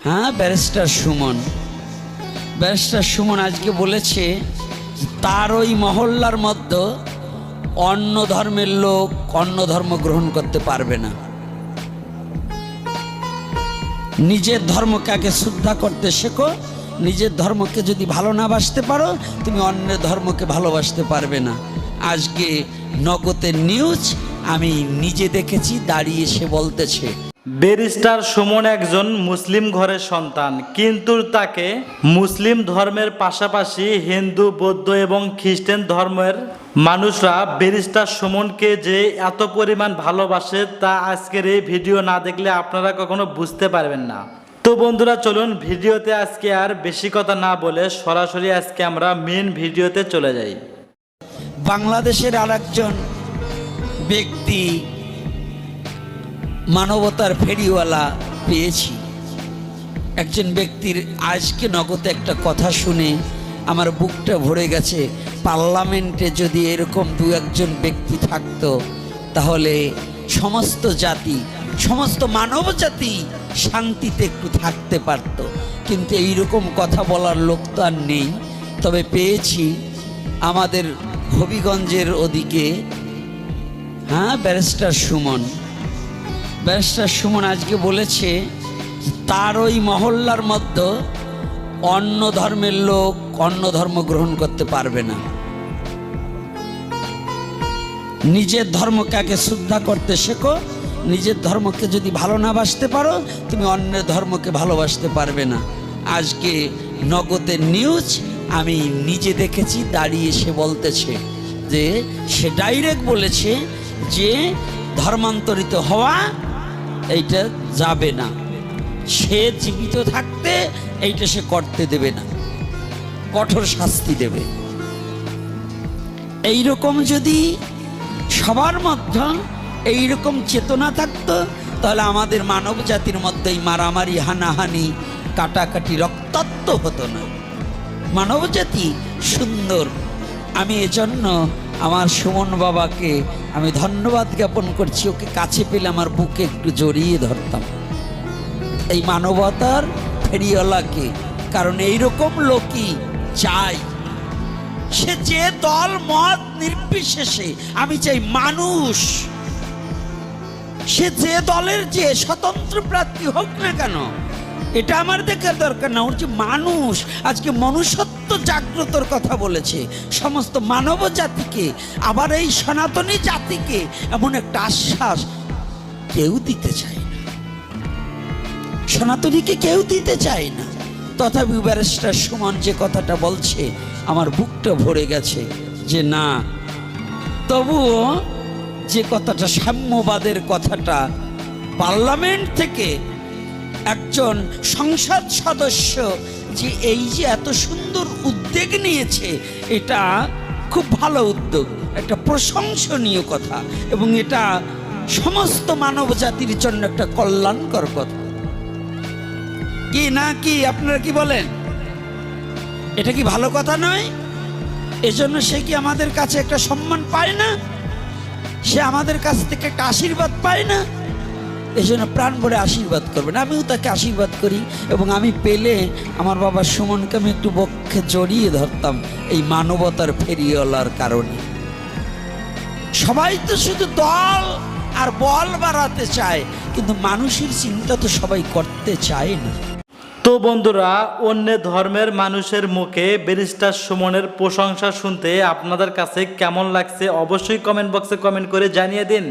হ্যাঁ, ব্যারিস্টার সুমন আজকে বলেছে তার ওই মহল্লার মধ্যে অন্য ধর্মের লোক অন্য ধর্ম গ্রহণ করতে পারবে না। নিজের ধর্মকে আগে শ্রদ্ধা করতে শেখো। নিজের ধর্মকে যদি ভালো না বাসতে পারো, তুমি অন্যের ধর্মকে ভালোবাসতে পারবে না। আজকে নগদের নিউজ আমি নিজে দেখেছি, দাঁড়িয়ে সে বলতেছে। ব্যারিস্টার সুমন একজন মুসলিম ঘরের সন্তান, কিন্তু তাকে মুসলিম ধর্মের পাশাপাশি হিন্দু, বৌদ্ধ এবং খ্রিস্টান ধর্মের মানুষরা ব্যারিস্টার সুমনকে যে এত পরিমাণ ভালোবাসে তা আজকের এই ভিডিও না দেখলে আপনারা কখনো বুঝতে পারবেন না। তো বন্ধুরা, চলুন ভিডিওতে আজকে আর বেশি কথা না বলে সরাসরি আজকে আমরা মেন ভিডিওতে চলে যাই। বাংলাদেশের আরেকজন ব্যক্তি মানবতার ফেরিওয়ালা পেয়েছি। একজন ব্যক্তির আজকে নগদে একটা কথা শুনে আমার বুকটা ভরে গেছে। পার্লামেন্টে যদি এরকম দু একজন ব্যক্তি থাকতো, তাহলে সমস্ত জাতি, সমস্ত মানব জাতি শান্তিতে একটু থাকতে পারত। কিন্তু এইরকম কথা বলার লোক তো আর নেই। তবে পেয়েছি আমাদের হবিগঞ্জের ওদিকে। হ্যাঁ, ব্যারিস্টার সুমন আজকে বলেছে তার ওই মহল্লার মধ্যে অন্য ধর্মের লোক অন্য ধর্ম গ্রহণ করতে পারবে না। নিজের ধর্মকে আগে শ্রদ্ধা করতে শেখো। নিজের ধর্মকে যদি ভালো না বাসতে পারো, তুমি অন্যের ধর্মকে ভালোবাসতে পারবে না। আজকে নগদের নিউজ আমি নিজে দেখেছি, দাঁড়িয়ে সে বলতেছে যে সে ডাইরেক্ট বলেছে যে ধর্মান্তরিত হওয়া এইটা যাবে না। সে জীবিত থাকতে এইটা সে করতে দেবে না, কঠোর শাস্তি দেবে। এইরকম যদি সবার মধ্যে এইরকম চেতনা থাকতো, তাহলে আমাদের মানব জাতির মধ্যে মারামারি, হানাহানি, কাটাকাটি, রক্তাক্ত হতো না। মানব জাতি সুন্দর। আমি এজন্য আমার সুমন বাবাকে আমি ধন্যবাদ জ্ঞাপন করছি। ওকে কাছে পেলে আমার বুকে একটু জড়িয়ে ধরতাম, এই মানবতার ফেরিওয়ালাকে। কারণ এইরকম লোকই চাই। সে যে দল মত নির্বিশেষে, আমি চাই মানুষ, সে যে দলের যে স্বতন্ত্র প্রার্থী হোক না কেন, এটা আমার দেখার দরকার না। ওর যে মানুষ, আজকে মনুষ্যত্ব জাগ্রতর কথা বলেছে সমস্ত মানব জাতিকে। আবার এই সনাতনী জাতিকে এমন একটা আশ্বাস কেউ দিতে চায় না, সনাতনীকে কেউ দিতে চায় না। তথাপি ব্যারিস্টার সুমন যে কথাটা বলছে, আমার বুকটা ভরে গেছে যে না, তবুও যে কথাটা, সাম্যবাদের কথাটা, পার্লামেন্ট থেকে একজন সংসদ সদস্য যে এই যে এত সুন্দর উদ্যোগ নিয়েছে, এটা খুব ভালো উদ্যোগ, একটা প্রশংসনীয় কথা, এবং এটা সমস্ত মানব জাতির জন্য একটা কল্যাণকর কথা। কি না কি আপনারা কি বলেন? এটা কি ভালো কথা নয়? এজন্য সে কি আমাদের কাছে একটা সম্মান পায় না? সে আমাদের কাছ থেকে একটা আশীর্বাদ পায় না? এজন্য প্রাণ ভরে আশীর্বাদ করবেন। আমিও তাকে আশীর্বাদ করি, এবং আমি পেলে আমার বাবা সুমনকে আমি একটু বক্ষে জড়িয়ে ধরতাম, এই মানবতার ফেরিওয়ালার কারণে। সবাই তো শুধু দল আর বল বাড়াতে চায়, কিন্তু মানুষের চিন্তা তো সবাই করতে চায় না। তো বন্ধুরা, অন্য ধর্মের মানুষের মুখে ব্যারিস্টার সুমনের প্রশংসা শুনতে আপনাদের কাছে কেমন লাগছে অবশ্যই কমেন্ট বক্সে কমেন্ট করে জানিয়ে দিন।